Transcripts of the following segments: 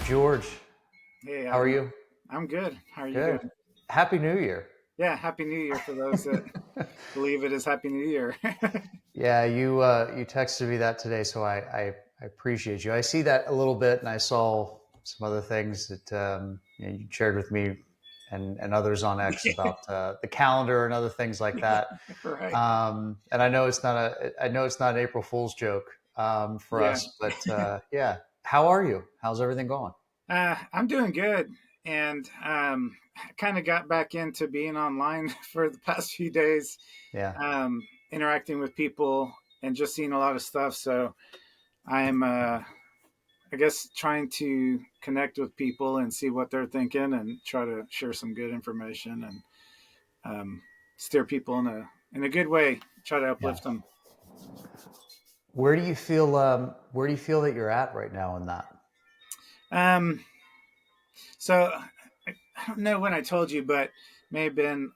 George, Hey, how are Adam. you? I'm good. How are you Good. doing? Happy New Year. Yeah, Happy New Year for those that believe it is Happy New Year. Yeah, you texted me that today, so I appreciate you. I see that a little bit, and I saw some other things that you shared with me and others on X about the calendar and other things like that. Right. And I know it's not an April Fool's joke for Yeah. us, but yeah. How are you? How's everything going? I'm doing good. And I kind of got back into being online for the past few days, Yeah. interacting with people and just seeing a lot of stuff. So I'm, I guess, trying to connect with people and see what they're thinking and try to share some good information and um, steer people in a good way, try to Yeah. uplift them. Where do you feel that you're at right now in that? Um, so I don't know when I told you, but may have been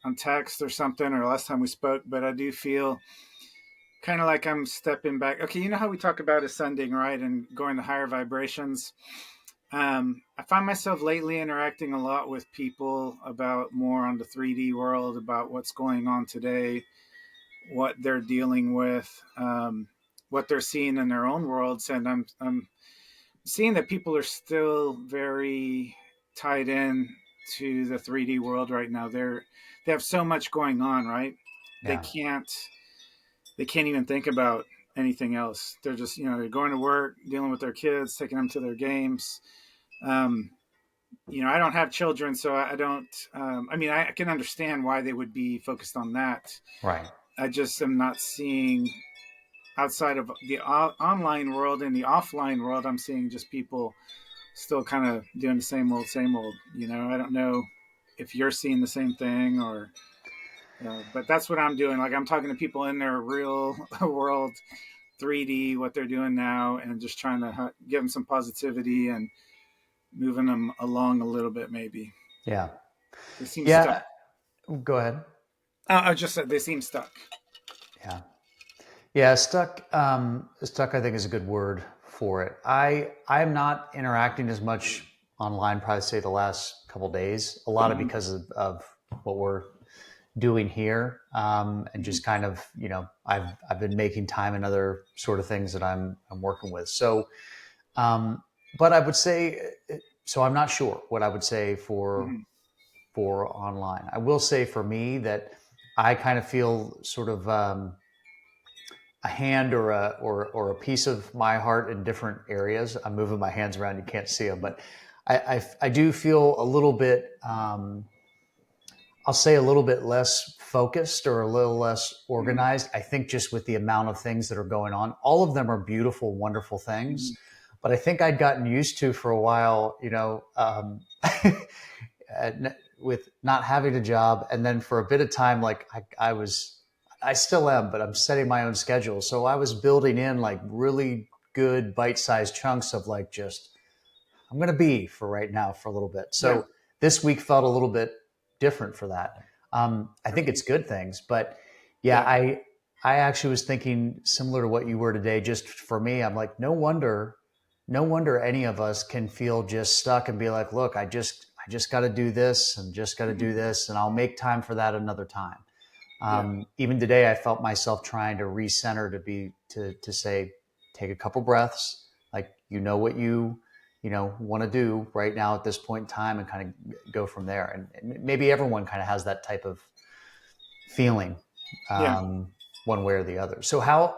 on text or something or last time we spoke, but I do feel kind of like I'm stepping back. Okay, you know how we talk about ascending, right? And going to higher vibrations. I find myself lately interacting a lot with people about more on the 3D world, about what's going on today, what they're dealing with, what they're seeing in their own worlds. And I'm seeing that people are still very tied in to the 3D world right now. They have so much going on, right? They Yeah. can't they can't even think about anything else. They're just they're going to work, dealing with their kids, taking them to their games. Um, I don't have children, so I don't. I mean, I can understand why they would be focused on that. Right. I just am not seeing outside of the online world and the offline world. I'm seeing just people still kind of doing the same old, same old. I don't know if you're seeing the same thing or, but that's what I'm doing. Like I'm talking to people in their real world, 3D, what they're doing now, and just trying to give them some positivity and moving them along a little bit. Maybe Yeah. they seem stuck. Yeah. Go ahead. I just said they seem stuck. Yeah. Yeah. Stuck, I think, is a good word for it. I'm not interacting as much online, probably say the last couple of days, a lot of Mm-hmm. because of what we're doing here. And Mm-hmm. just kind of, I've been making time and other sort of things that I'm working with. So, um, but I would say, so I'm not sure what I would say Mm-hmm. for online. I will say for me that I kind of feel sort of a hand or a piece of my heart in different areas. I'm moving my hands around; you can't see them, but I do feel a little bit. I'll say a little bit less focused or a little less organized. I think just with the amount of things that are going on, all of them are beautiful, wonderful Mm-hmm. things. But I think I'd gotten used to for a while, with not having a job, and then for a bit of time, like I still am, but I'm setting my own schedule. So I was building in like really good bite-sized chunks of like just I'm going to be for right now for a little bit. Yeah. So this week felt a little bit different for that. I think it's good things, but yeah, Yeah. I actually was thinking similar to what you were today. Just for me, I'm like, no wonder any of us can feel just stuck and be like, look, I just got to do this and just got to Mm-hmm. do this, and I'll make time for that another time. Yeah. Even today, I felt myself trying to recenter to say, take a couple breaths, like what you want to do right now at this point in time, and kind of go from there. And maybe everyone kind of has that type of feeling, Yeah. um, one way or the other. So how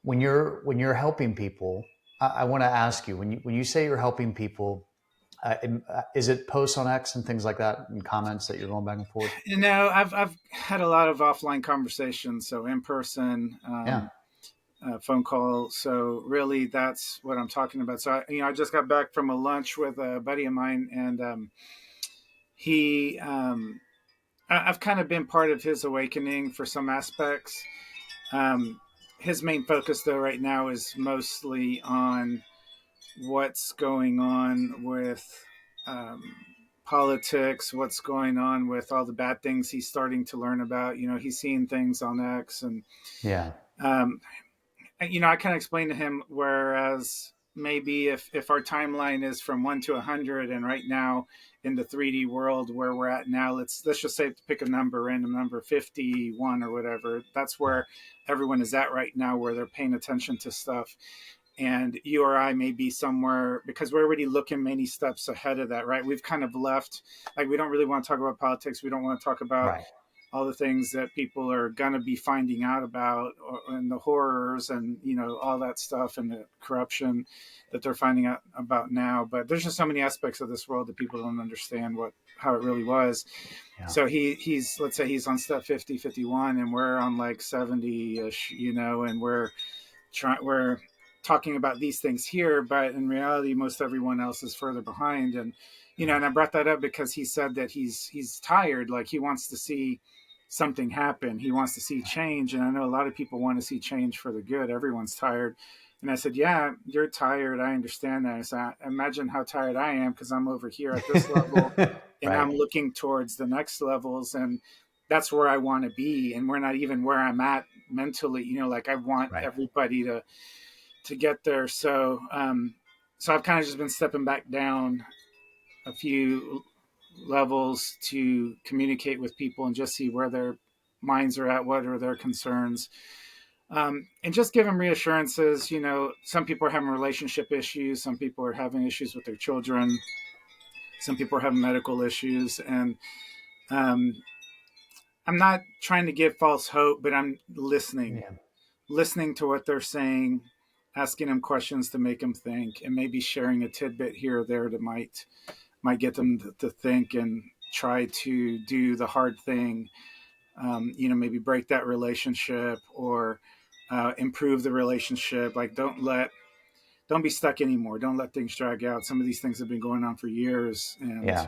when you're helping people, I want to ask you when you say you're helping people. Is it posts on X and things like that and comments that you're going back and forth? I've had a lot of offline conversations, so in person, Yeah. phone call. So really, that's what I'm talking about. So I just got back from a lunch with a buddy of mine, and he, I've kind of been part of his awakening for some aspects. Um, his main focus, though, right now is mostly on what's going on with um, politics, what's going on with all the bad things he's starting to learn about. He's seeing things on X, and Yeah. um, I kind of explained to him. Whereas maybe if our timeline is from 1 to 100, and right now in the 3D world where we're at now, let's just say, pick a number, random number, 51 or whatever. That's where everyone is at right now, where they're paying attention to stuff. And you or I may be somewhere, because we're already looking many steps ahead of that, right? We've kind of left, like, we don't really want to talk about politics. We don't want to talk about Right. all the things that people are going to be finding out about, and the horrors, and all that stuff, and the corruption that they're finding out about now. But there's just so many aspects of this world that people don't understand how it really was. Yeah. So he's, let's say he's on step 50, 51, and we're on like 70-ish, and we're talking about these things here, but in reality most everyone else is further behind. And and I brought that up because he said that he's tired, like he wants to see something happen, he wants to see change. And I know a lot of people want to see change for the good. Everyone's tired. And I said, yeah, you're tired, I understand that. I said, imagine how tired I am, because I'm over here at this level and Right. I'm looking towards the next levels, and that's where I want to be. And we're not even where I'm at mentally, like I want Right. everybody to get there. So so I've kind of just been stepping back down a few levels to communicate with people and just see where their minds are at, what are their concerns, and just give them reassurances. Some people are having relationship issues, some people are having issues with their children, some people are having medical issues, and um, I'm not trying to give false hope, but I'm Yeah. listening to what they're saying, asking them questions to make them think, and maybe sharing a tidbit here or there that might get them to think and try to do the hard thing. Maybe break that relationship, or improve the relationship. Like, don't be stuck anymore. Don't let things drag out. Some of these things have been going on for years, and Yeah.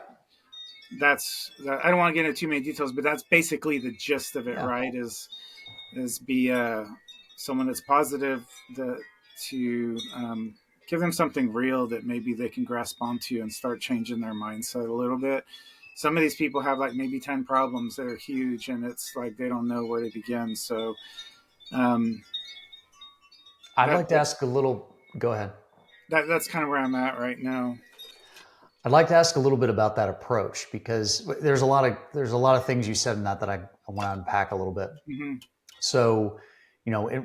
I don't want to get into too many details, but that's basically the gist of it, Yeah. right? Is be someone that's positive, to give them something real that maybe they can grasp onto and start changing their mindset a little bit. Some of these people have like maybe 10 problems that are huge, and it's like they don't know where to begin. So um, I'd that, like to ask a little. Go ahead. that's kind of where I'm at right now. I'd like to ask a little bit about that approach, because there's a lot of things you said in that I want to unpack a little bit. Mm-hmm. So,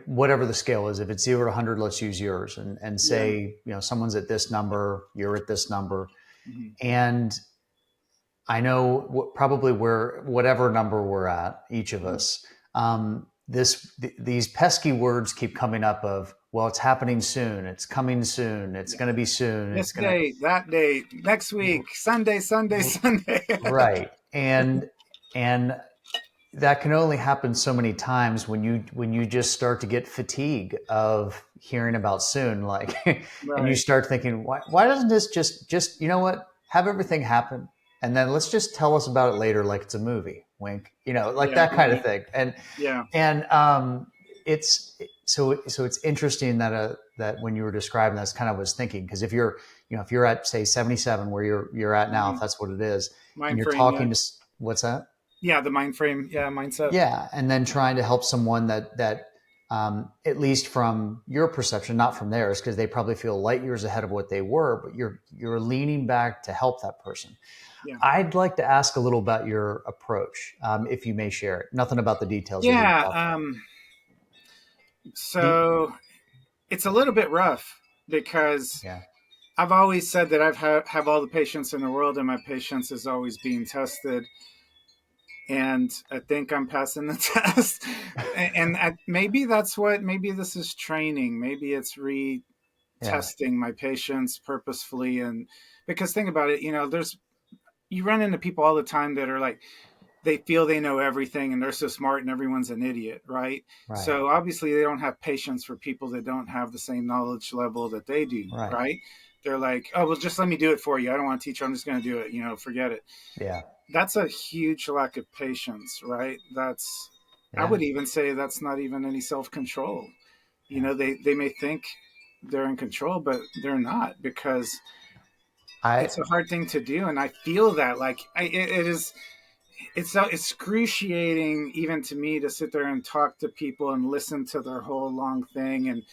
whatever the scale is, if it's 0 to 100, let's use yours, and Yeah. say, someone's at this number, you're at this number, Mm-hmm. and I know probably where whatever number we're at, each of us, these pesky words keep coming up of, well, it's happening soon, it's coming soon, it's going to be soon, This it's going to. day, that day, next week, Sunday, Sunday, Sunday. Right. And that can only happen so many times when you just start to get fatigue of hearing about soon, like, and you Right. start thinking, why doesn't this just have everything happen, and then let's just tell us about it later, like it's a movie, wink, like Yeah. that kind of Right. thing. Yeah. And it's so it's interesting that when you were describing this, kind of was thinking, because if you're at, say, 77, where you're at now, if Mm-hmm. that's what it is, and Mind you're frame. Yeah. talking to, what's that? Yeah. The mind frame. Yeah. Mindset. Yeah, and then trying to help someone that at least from your perception, not from theirs, because they probably feel light years ahead of what they were, but you're leaning back to help that person. Yeah. I'd like to ask a little about your approach, if you may share it. Nothing about the details we didn't talk Yeah. about. So it's a little bit rough, because Yeah. I've always said that have all the patience in the world, and my patience is always being tested. And I think I'm passing the test. And maybe maybe this is training. Maybe it's Yeah. retesting my patience purposefully. And because think about it, you run into people all the time that are like, they feel they know everything and they're so smart and everyone's an idiot, right? Right. So obviously they don't have patience for people that don't have the same knowledge level that they do, Right. right? They're like, oh, well, just let me do it for you. I don't want to teach you. I'm just going to do it. Forget it. Yeah. That's a huge lack of patience, right? I Yeah. would even say that's not even any self-control. Yeah. They may think they're in control, but they're not, because I it's a hard thing to do. And I feel that like it's so excruciating even to me to sit there and talk to people and listen to their whole long thing.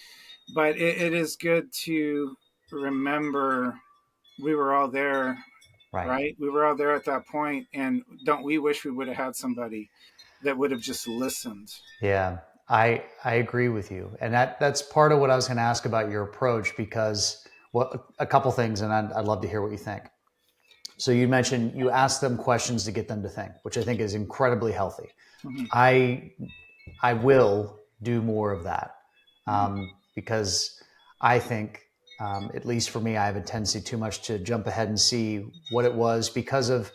But it is good to remember we were all there, Right. right? We were all there at that point, and don't we wish we would have had somebody that would have just listened? Yeah, I agree with you, and that's part of what I was going to ask about your approach because well, a couple things, and I'd love to hear what you think. So you mentioned you ask them questions to get them to think, which I think is incredibly healthy. Mm-hmm. I I will do more of that Mm-hmm. because I think, at least for me, I have a tendency too much to jump ahead and see what it was because of,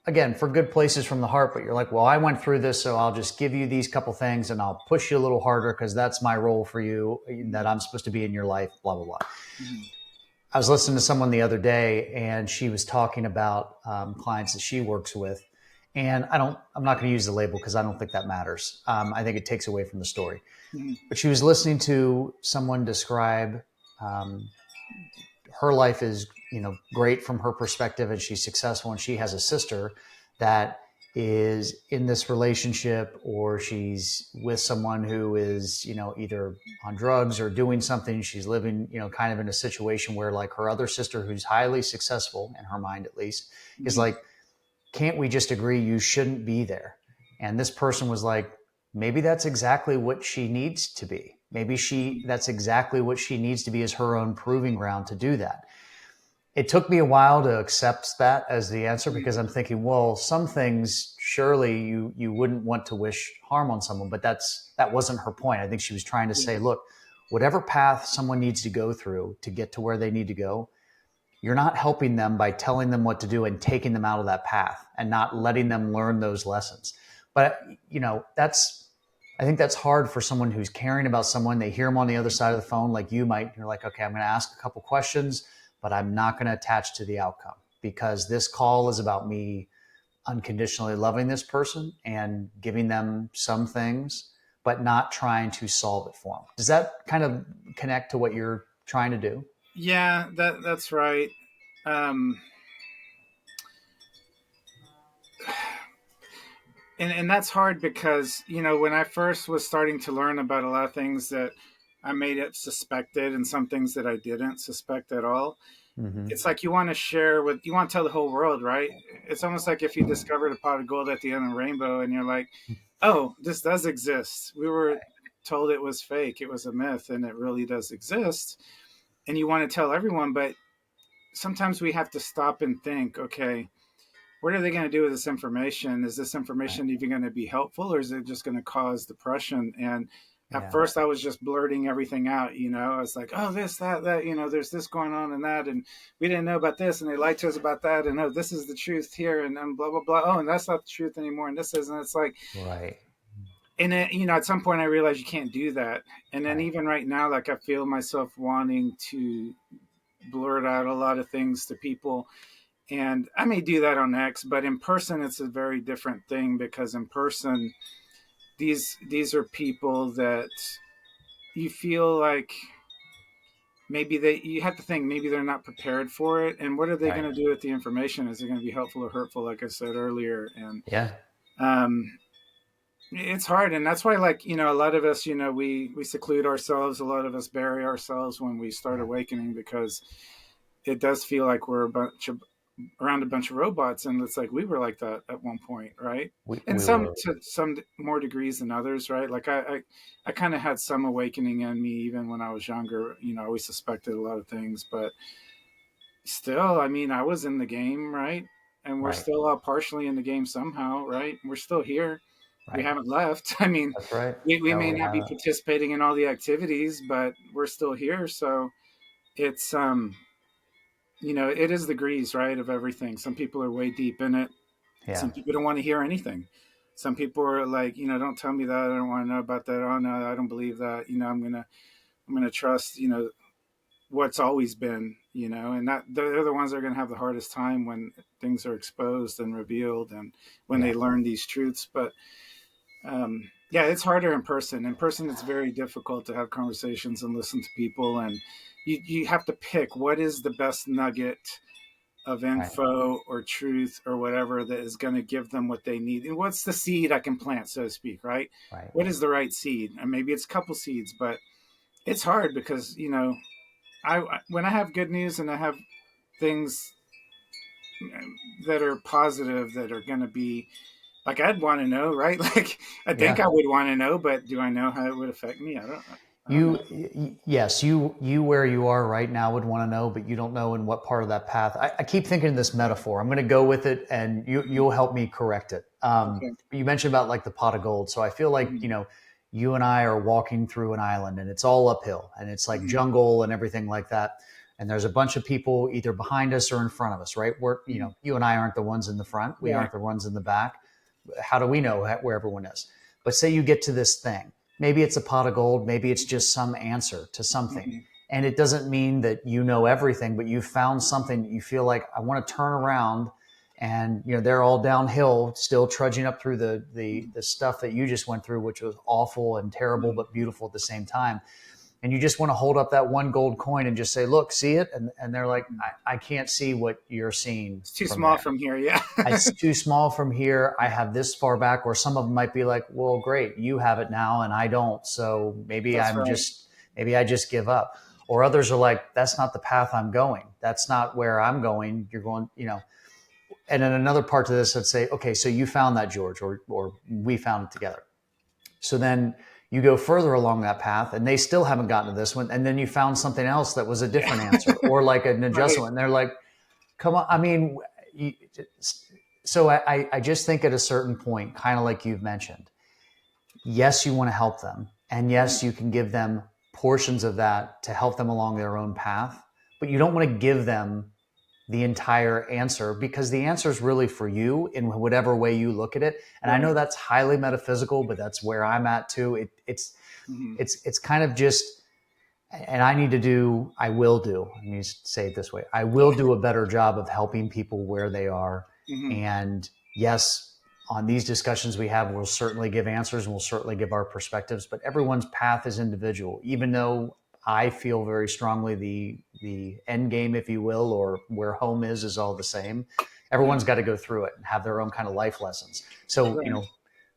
again, for good places from the heart. But you're like, well, I went through this, so I'll just give you these couple things and I'll push you a little harder because that's my role for you that I'm supposed to be in your life, blah, blah, blah. Mm-hmm. I was listening to someone the other day and she was talking about clients that she works with. And I'm not going to use the label because I don't think that matters. I think it takes away from the story. Mm-hmm. But she was listening to someone describe um, her life is, great from her perspective and she's successful and she has a sister that is in this relationship or she's with someone who is, either on drugs or doing something. She's living, kind of in a situation where like her other sister, who's highly successful in her mind, at least, is Mm-hmm. like, can't we just agree you shouldn't be there? And this person was like, maybe that's exactly what she needs to be. Maybe that's exactly what she needs to be as her own proving ground to do that. It took me a while to accept that as the answer because I'm thinking, well, some things surely you wouldn't want to wish harm on someone, but that wasn't her point. I think she was trying to Yeah. say, look, whatever path someone needs to go through to get to where they need to go, you're not helping them by telling them what to do and taking them out of that path and not letting them learn those lessons. But I think that's hard for someone who's caring about someone. They hear them on the other side of the phone, like you might. You're like, okay, I'm going to ask a couple questions, but I'm not going to attach to the outcome because this call is about me unconditionally loving this person and giving them some things, but not trying to solve it for them. Does that kind of connect to what you're trying to do? Yeah, that's right. Um, and that's hard because when I first was starting to learn about a lot of things that I made it suspected and some things that I didn't suspect at all. Mm-hmm. It's like you want to share with you want to tell the whole world, right? It's almost like if you discovered a pot of gold at the end of the rainbow and you're like, oh, this does exist. We were told it was fake, it was a myth, and it really does exist. And you want to tell everyone, but sometimes we have to stop and think, okay, what are they going to do with this information? Is this Right. information even going to be helpful or is it just going to cause depression? And at Yeah. first I was just blurting everything out, I was like, oh, this, that, there's this going on and that. And we didn't know about this and they lied to us about that. And oh, this is the truth here. And then blah, blah, blah. Oh, and that's not the truth anymore. And this is, and it's like, Right. and it, at some point I realized you can't do that. And then Right. even right now, like I feel myself wanting to blurt out a lot of things to people, and I may do that on X, but in person it's a very different thing because in person these are people that you feel like maybe you have to think maybe they're not prepared for it, and what are they Right. going to do with the information? Is it going to be helpful or hurtful, like I said earlier? And Yeah. um it's hard, and that's why, like, a lot of us, we seclude ourselves, a lot of us bury ourselves when we start Yeah. awakening because it does feel like we're a bunch of around a bunch of robots, and it's like we were like that at one point, right? And We some were. to some more degrees than others, right? Like I kind of had some awakening in me even when I was younger. I always suspected a lot of things, but still, I mean, I was in the game, right? And we're Right. still partially in the game somehow, right? We're still here. We Right. haven't left. I mean, That's right. we No, may we not be haven't. participating in all the activities, but we're still here. So it's it is the grease, right, of everything. Some people are way deep in it. Yeah. Some people don't want to hear anything. Some people are like, don't tell me that. I don't want to know about that. Oh no, I don't believe that. I'm gonna trust, what's always been, and that they're the ones that are gonna have the hardest time when things are exposed and revealed and when they Yeah. learn these truths. But yeah, it's harder in person. In person, it's very difficult to have conversations and listen to people, and you have to pick what is the best nugget of Right. info or truth or whatever that is going to give them what they need. And what's the seed I can plant, so to speak, right? Right. What is the right seed? And maybe it's a couple seeds, but it's hard because, when I have good news and I have things that are positive that are going to be like, I'd want to know, right? Like, I think Yeah. I would want to know, but do I know how it would affect me? I don't know. Yes, you where you are right now would want to know, but you don't know in what part of that path. I keep thinking of this metaphor. I'm going to go with it, and you'll help me correct it. Okay. You mentioned about like the pot of gold, so I feel like Mm-hmm. you and I are walking through an island, and it's all uphill, and it's like Mm-hmm. jungle and everything like that. And there's a bunch of people either behind us or in front of us, right? We're Mm-hmm. you and I aren't the ones in the front, we Right. aren't the ones in the back. How do we know where everyone is? But say you get to this thing. Maybe it's a pot of gold. Maybe it's just some answer to something. Mm-hmm. And it doesn't mean that you know everything, but you found something that you feel like I want to turn around, and they're all downhill, still trudging up through the stuff that you just went through, which was awful and terrible Mm-hmm. but beautiful at the same time. And you just want to hold up that one gold coin and just say, look, see it. And they're like, I can't see what you're seeing It's too from small there. from here. Yeah. It's too small from here. I have this far back. Or some of them might be like, well, great, you have it now and I don't. So That's right. maybe I just give up. Or others are like, that's not the path I'm going. That's not where I'm going. You're going. And then another part to this, let's say, okay, so you found that, George, or we found it together. So then you go further along that path and they still haven't gotten to this one. And then you found something else that was a different Yeah. answer or like an Right. adjustment. And they're like, come on. I mean, you, so I just think at a certain point, kind of like you've mentioned, yes, you want to help them. And Mm-hmm. yes, you can give them portions of that to help them along their own path, but you don't want to give them the entire answer because the answer is really for you in whatever way you look at it. And I Right. know that's highly metaphysical, but that's where I'm at too. Mm-hmm. It's kind of just, and I will do, let me say it this way, I will do a better job of helping people where they are. Mm-hmm. And yes, on these discussions we have, we'll certainly give answers and we'll certainly give our perspectives, but everyone's path is individual. Even though I feel very strongly the end game, if you will, or where home is all the same, Yeah. everyone's got to go through it and have their own kind of life lessons. So, Right.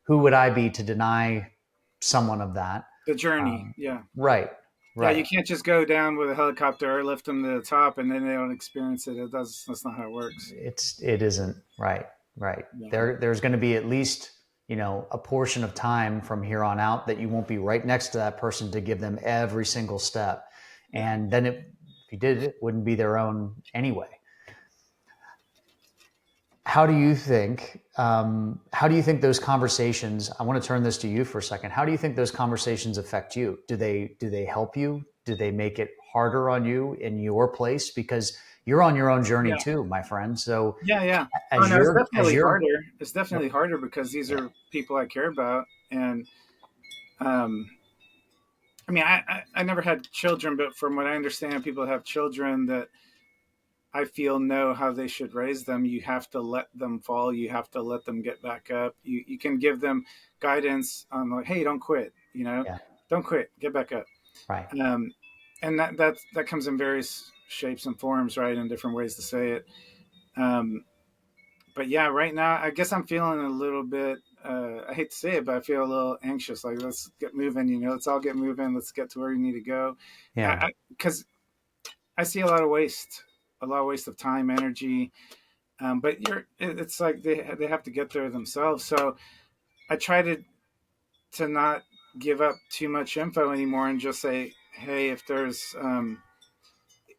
who would I be to deny someone of that? The journey. Um, Yeah. right, Yeah. You right. can't just go down with a helicopter or lift them to the top and then they don't experience it. That's not how it works. It isn't right, right. Yeah. There's going to be at least a portion of time from here on out that you won't be right next to that person to give them every single step, Yeah. and then if you did it, wouldn't be their own anyway. How do you think? How do you think those conversations? I want to turn this to you for a second. How do you think those conversations affect you? Do they help you? Do they make it harder on you in your place because you're on your own journey Yeah. too, my friend? So Yeah. Yeah. Oh as no, it's as definitely you're harder. It's yep, definitely harder because these yeah, are people I care about, and um, I mean, I never had children, but from what I understand, people that have children that I feel know how they should raise them. You have to let them fall. You have to let them get back up. You can give them guidance on like, hey, don't quit. yeah, Don't quit. Get back up. right. Um, and that comes in various shapes and forms, right? And different ways to say it. Um, but yeah, right now, I guess I'm feeling a little bit. I hate to say it, but I feel a little anxious. Like, let's get moving. Let's all get moving. Let's get to where we need to go. Yeah, Because I see a lot of waste of time, energy. But it's like they have to get there themselves. So I try to not give up too much info anymore and just say, hey,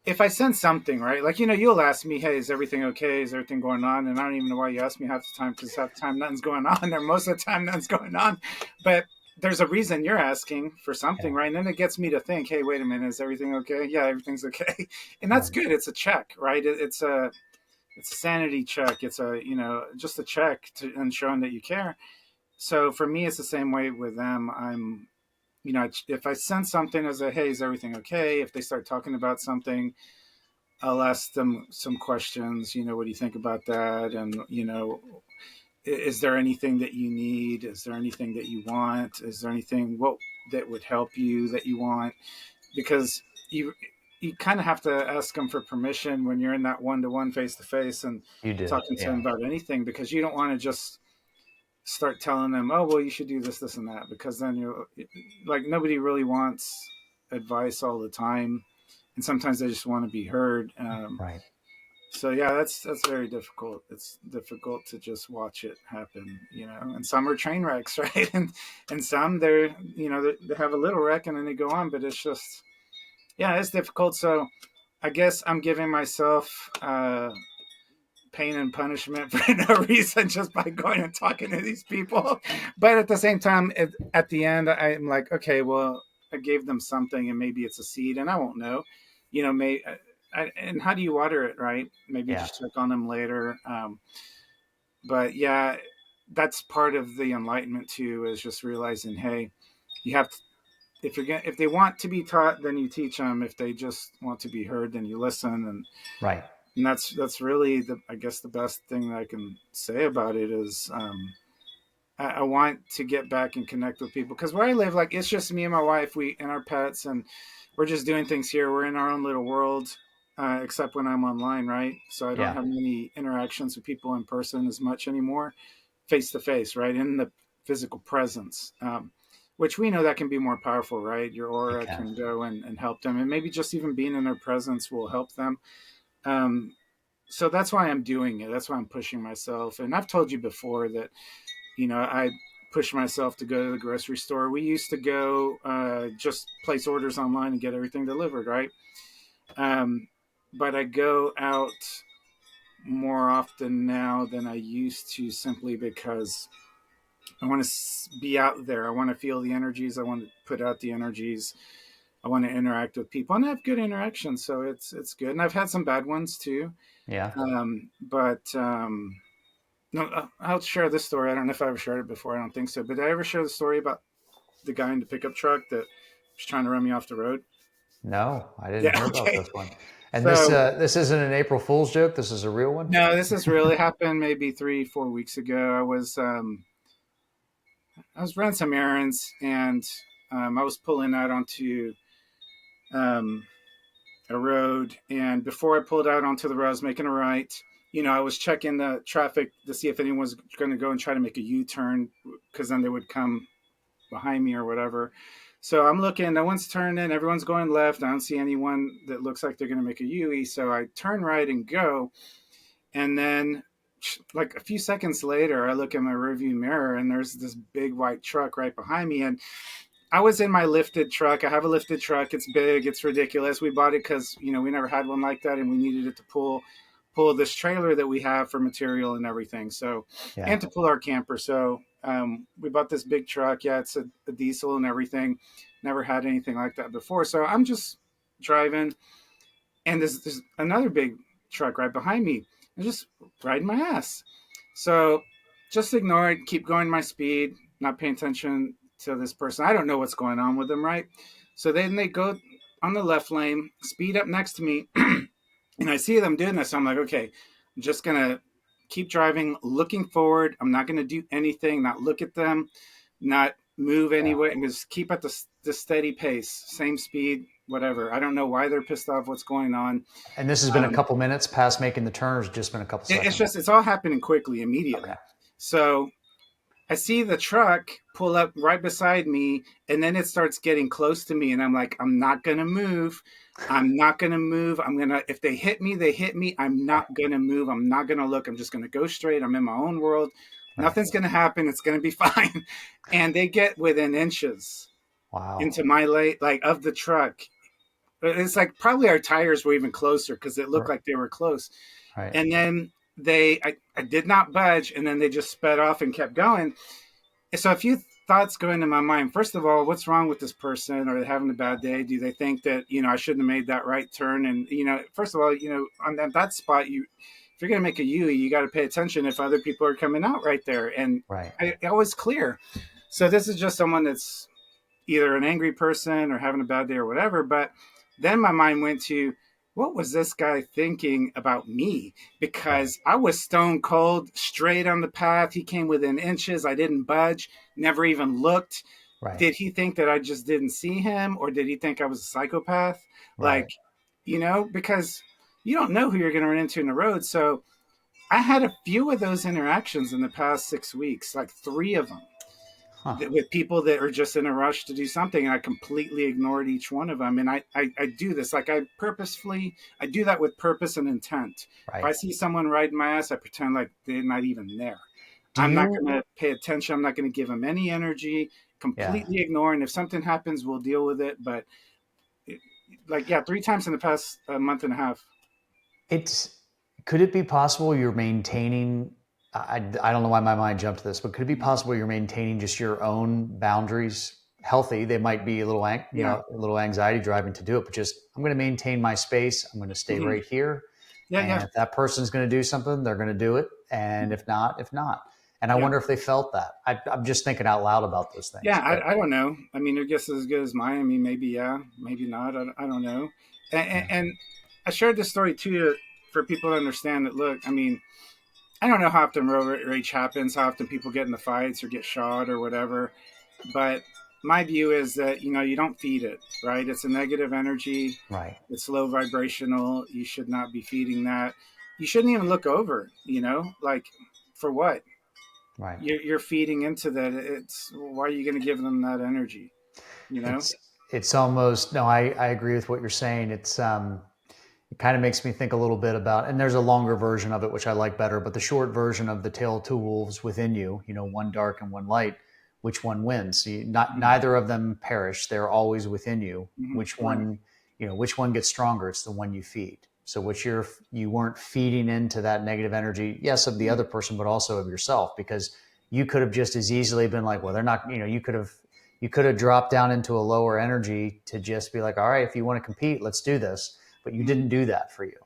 if I sense something, right? Like, you'll ask me, hey, is everything okay? Is everything going on? And I don't even know why you ask me half the time, because half the time nothing's going on, or most of the time nothing's going on. But there's a reason you're asking for something, yeah, right? And then it gets me to think, hey, wait a minute, is everything okay? Yeah, everything's okay. And that's right. good. It's a check, right? It's a sanity check. It's just a check and showing that you care. So for me, it's the same way with them. If I sense something as a, hey, is everything okay? If they start talking about something, I'll ask them some questions. What do you think about that? And, is there anything that you need? Is there anything that you want? Is there anything that would help you that you want? Because you kind of have to ask them for permission when you're in that one-to-one face-to-face and You do. talking to them Yeah, about anything, because you don't want to just start telling them, oh, well, you should do this and that, because then you're like, nobody really wants advice all the time. and sometimes they just want to be heard. Right. So yeah, that's very difficult. It's difficult to just watch it happen, And some are train wrecks, right? And some they're they have a little wreck and then they go on, but it's just yeah, it's difficult. So I guess I'm giving myself pain and punishment for no reason just by going and talking to these people. But at the same time, at the end, I'm like, okay, well, I gave them something, and maybe it's a seed, and I won't know, may. And how do you water it, right? Maybe Yeah. just check on them later. But yeah, that's part of the enlightenment too, is just realizing, hey, you have to, if they want to be taught, then you teach them. If they just want to be heard, then you listen. Right. And that's really I guess the best thing that I can say about it is I want to get back and connect with people, because where I live, like, it's just me and my wife, we and our pets, and we're just doing things here. We're in our own little world, except when I'm online, right? So I don't Yeah. have many interactions with people in person as much anymore, face to face, right? In the physical presence, which we know that can be more powerful, right? Your It aura can. can go and help them, and maybe just even being in their presence will help them. Um, so that's why I'm doing it. That's why I'm pushing myself. And I've told you before that, I push myself to go to the grocery store. We used to go just place orders online and get everything delivered, right? Um, but I go out more often now than I used to, simply because I want to be out there. I want to feel the energies. I want to put out the energies. I want to interact with people and have good interactions. So it's good. And I've had some bad ones too. Yeah. But no, I'll share this story. I don't know if I ever shared it before. I don't think so. But did I ever share the story about the guy in the pickup truck that was trying to run me off the road? No, I didn't Yeah. hear about Okay. this one. And this So this isn't an April Fool's joke. This is a real one. no, this has really happened maybe 3, 4 weeks ago. I was running some errands, and I was pulling out onto um, a road. And before I pulled out onto the road, I was making a right. I was checking the traffic to see if anyone was going to go and try to make a U-turn, because then they would come behind me or whatever. So I'm looking, no one's turning, everyone's going left. I don't see anyone that looks like they're going to make a UE. So I turn right and go. And then, like a few seconds later, I look in my rearview mirror and there's this big white truck right behind me. And I was in my lifted truck. I have a lifted truck. It's big. It's ridiculous. We bought it because we never had one like that, and we needed it to pull this trailer that we have for material and everything. So, Yeah. and to pull our camper. So we bought this big truck. Yeah, it's a diesel and everything. Never had anything like that before. So I'm just driving, and there's another big truck right behind me. I'm just riding my ass. So just ignore it. Keep going my speed. Not paying attention to this person. I don't know what's going on with them, right? So then they go on the left lane, speed up next to me, and I see them doing this. So I'm like, okay, I'm just gonna keep driving, looking forward. I'm not gonna do anything, not look at them, not move Yeah. anyway, and just keep at the steady pace, same speed, whatever. I don't know why they're pissed off. What's going on? And this has been a couple minutes past making the turn, or has it just been a couple It's seconds? just it's all happening quickly, Okay. immediately. So I see the truck pull up right beside me, and then it starts getting close to me, and I'm like, I'm not gonna move. I'm not gonna move. If they hit me, they hit me. I'm not gonna move. I'm not gonna look. I'm just gonna go straight. I'm in my own world. Right. Nothing's gonna happen. It's gonna be fine. And they get within inches Wow. into my lane, like, of the truck. It's like probably our tires were even closer because it looked like they were close. Right. And then I did not budge, and then they just sped off and kept going. So a few thoughts go into my mind. First of all, what's wrong with this person? Are they having a bad day? Do they think that I shouldn't have made that right turn? And first of all, on that spot, if you're going to make a U, you got to pay attention if other people are coming out right there. And Right. I was clear. So this is just someone that's either an angry person or having a bad day or whatever. But then my mind went to, what was this guy thinking about me? Because I was stone cold, straight on the path. He came within inches. I didn't budge, never even looked. Right. Did he think that I just didn't see him, or did he think I was a psychopath? Right. Like, because you don't know who you're going to run into in the road. So I had a few of those interactions in the past 6 weeks, like 3 of them. Huh. with people that are just in a rush to do something, and I completely ignored each one of them. And I do this, like, I do that with purpose and intent. If I Right. see someone riding my ass, I pretend like they're not even there. Do I'm not you? going to pay attention. I'm not going to give them any energy. Yeah. Completely ignore. And if something happens, we'll deal with it. But like, yeah, 3 times in the past month and a half. It's could it be possible you're maintaining I don't know why my mind jumped to this, but could it be possible you're maintaining just your own boundaries healthy? They might be a little Yeah. a little anxiety driving to do it, but just I'm going to maintain my space. I'm going to stay Hmm. right here. Yeah. And Yeah. if that person's going to do something, they're going to do it. And if not, if not. And I Yeah. wonder if they felt that. I'm just thinking out loud about those Yeah, things. But I don't know. I mean, your guess is as good as mine. I mean, maybe yeah, maybe not. I don't know. yeah, And I shared this story too for people to understand that. Look, I mean, I don't know how often road rage happens, how often people get into fights or get shot or whatever, but my view is that you don't feed it, right? It's a negative energy. right, It's low vibrational. You should not be feeding that. You shouldn't even look over. Like, for what? right. You're feeding into that. It's Why are you going to give them that energy? You know? It's it's almost no. I agree with what you're saying. It kind of makes me think a little bit about, and there's a longer version of it which I like better, but the short version of the tale of two wolves within you, one dark and one light, which one wins? See, not Mhm. neither of them perish. They're always within you. Mhm. Which Right. one, which one gets stronger? It's the one you feed. So what you weren't feeding into that negative energy, yes, of the Mhm. other person, but also of yourself, because you could have just as easily been like, well, they're not, you could have dropped down into a lower energy to just be like, all right, if you want to compete, let's do this. But you Mhm. didn't do that for you.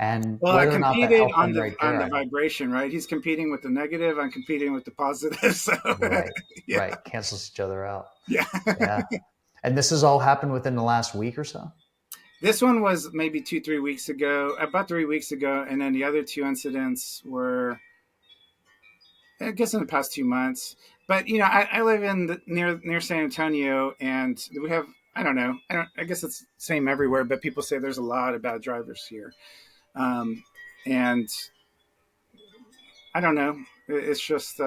And Well, I whether or not that competed helped on them the right on there, the I don't. vibration, right? He's competing with the negative. I'm competing with the positive. So, Right, yeah, right. Cancels each other out. yeah. Yeah. And this has all happened within the last week or so? This one was maybe 2 3 weeks ago, about 3 weeks ago, and then the other two incidents were, I guess, in the past 2 months. But I live near San Antonio, and we have, I don't know, I guess it's the same everywhere, but people say there's a lot of bad drivers here, um, and I don't know. It's just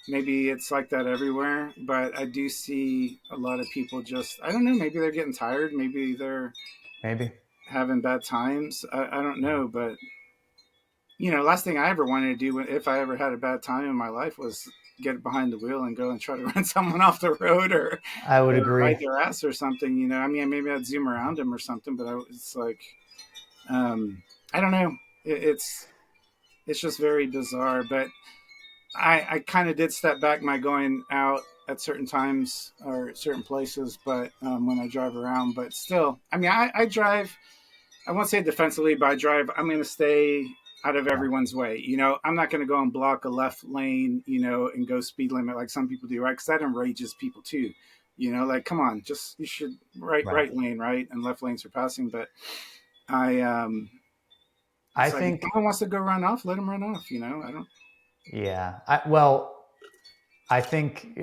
maybe it's like that everywhere, but I do see a lot of people just, I don't know, maybe they're getting tired, maybe they're Maybe. having bad times. I don't Yeah. know, but last thing I ever wanted to do if I ever had a bad time in my life was get behind the wheel and go and try to run someone off the road I would or agree. ride their ass or something. I mean, maybe I'd zoom around them or something, but it's like, um, I don't know. It's just very bizarre, but I kind of did step back my going out at certain times or certain places, but when I drive around, but still, I mean, I drive. I won't say defensively, but I drive. I'm going to stay out of Yeah. everyone's way. I'm not going to go and block a left lane, and go speed limit like some people do, right? Because that enrages people too. Like, come on, just, you should, Right. right lane, right, and left lanes for passing. But I I it's like, if think, someone wants to go run off, let them run off. I don't. yeah. Well, I think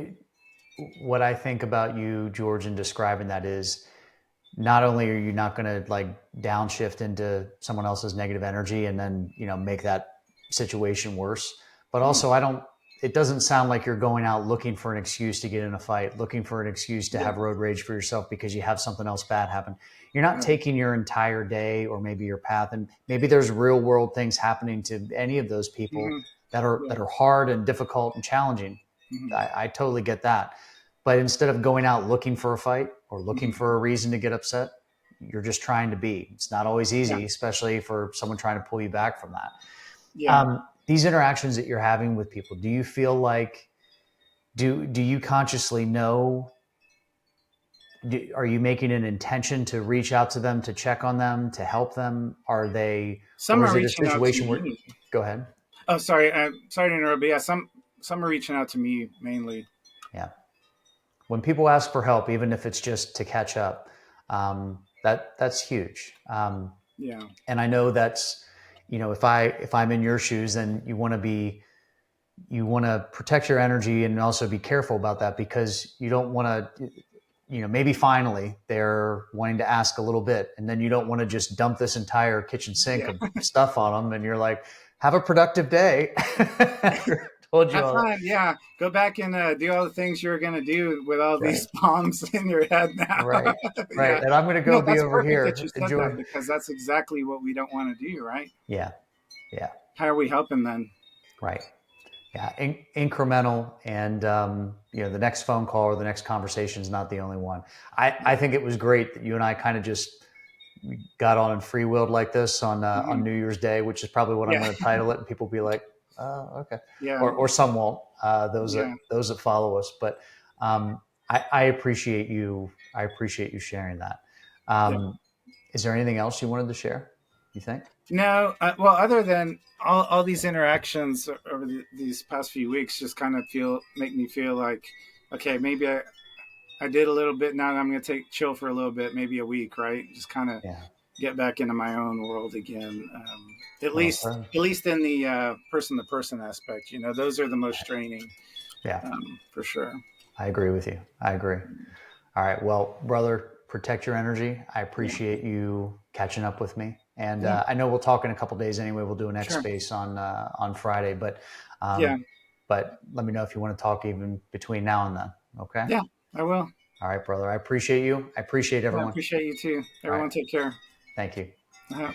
what I think about you, George, in describing that is not only are you not going to like downshift into someone else's negative energy and then, make that situation worse, but Mhm. also it doesn't sound like you're going out looking for an excuse to get in a fight, looking for an excuse to Yeah, have road rage for yourself because you have something else bad happen. You're not right. taking your entire day or maybe your path, and maybe there's real world things happening to any of those people Hmm. that Yeah. are hard and difficult and challenging. Hmm. I totally get that. But instead of going out looking for a fight or looking Hmm. for a reason to get upset, you're just trying to be. It's not always Yeah. easy, especially for someone trying to pull you back from that. Yeah. These interactions that you're having with people, do you feel like do you consciously know? Are you making an intention to reach out to them, to check on them, to help them? Are they, Some or are is it a reaching out to situation where? me. Go ahead. Oh, sorry. Sorry to interrupt, but yeah, some are reaching out to me mainly. Yeah. When people ask for help, even if it's just to catch up, that's huge. Yeah. And I know that's, if I'm in your shoes, then you want to protect your energy and also be careful about that because you don't want to, maybe finally they're wanting to ask a little bit, and then you don't want to just dump this entire kitchen sink Yeah. of stuff on them, and you're like, have a productive day. You're told you Have all that. fun. Yeah. Go back and do all the things you're going to do with all Right. these bombs in your head now. Right. Right. Yeah. And I'm going to go No, be that's over perfect that here. you said Enjoy. that because that's exactly what we don't want to do, right? Yeah. Yeah. How are we helping then? Right. Yeah. Incremental. And, the next phone call or the next conversation is not the only one. I Yeah. think it was great that you and I kind of just got on and freewheeled like this on Mhm. New Year's Day, which is probably what I'm Yeah. going to title it. And people be like, okay. Yeah. Or some won't, Yeah. those that follow us. But, I appreciate you. I appreciate you sharing that. Yeah. Um, is there anything else you wanted to share? You think? No, well, other than all these interactions over these past few weeks, just kind of make me feel like, okay, maybe I did a little bit. Now I'm going to take chill for a little bit, maybe a week, right? Just kind of Yeah. get back into my own world again. Well said. At least in the person to person aspect, those are the most straining, Yeah, for sure. I agree with you. I agree. All right. Well, brother, protect your energy. I Yeah. appreciate you catching up with me. And Yeah. I know we'll talk in a couple days anyway. We'll do an X Sure. space on Friday, Yeah. but let me know if you want to talk even between now and then. Okay. Yeah. I will. All right, brother. I appreciate you. I appreciate Yeah. I everyone. appreciate you too. All right. Everyone take care. Thank you. Uh-huh.